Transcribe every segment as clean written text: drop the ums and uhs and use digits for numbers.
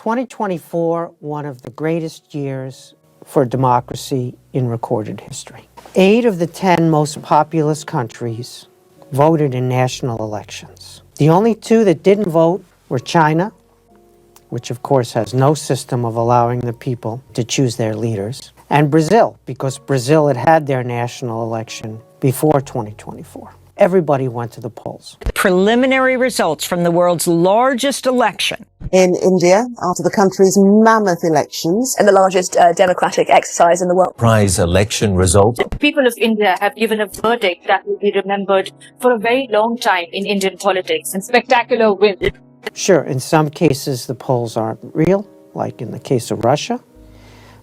2024, one of the greatest years for democracy in recorded history. 8 of the 10 most populous countries voted in national elections. The only 2 that didn't vote were China, which of course has no system of allowing the people to choose their leaders, and Brazil, because Brazil had had their national election before 2024. Everybody went to the polls. Preliminary results from the world's largest election. In India, after the country's mammoth elections. And the largest democratic exercise in the world. Prize election results. The people of India have given a verdict that will be remembered for a very long time in Indian politics. And spectacular win. Sure, in some cases the polls aren't real, like in the case of Russia,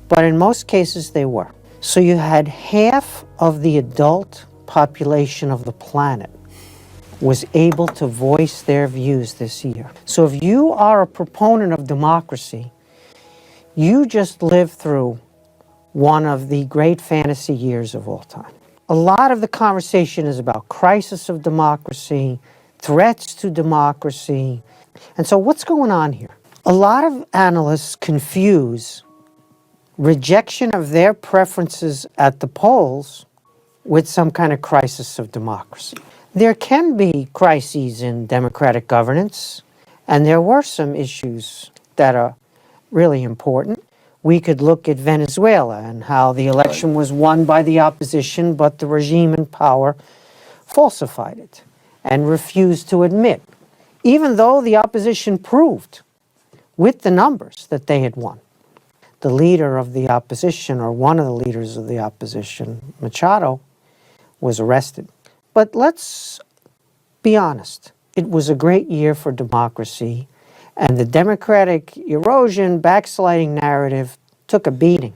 but in most cases they were. So you had half of the adult population of the planet was able to voice their views this year. So if you are a proponent of democracy, you just lived through one of the great fantasy years of all time. A lot of the conversation is about crisis of democracy, threats to democracy. And so what's going on here? A lot of analysts confuse rejection of their preferences at the polls with some kind of crisis of democracy. There can be crises in democratic governance, and there were some issues that are really important. We could look at Venezuela and how the election was won by the opposition, but the regime in power falsified it and refused to admit, even though the opposition proved with the numbers that they had won. The leader of the opposition, or one of the leaders of the opposition, Machado, was arrested. But let's be honest. It was a great year for democracy, and the democratic erosion, backsliding narrative took a beating.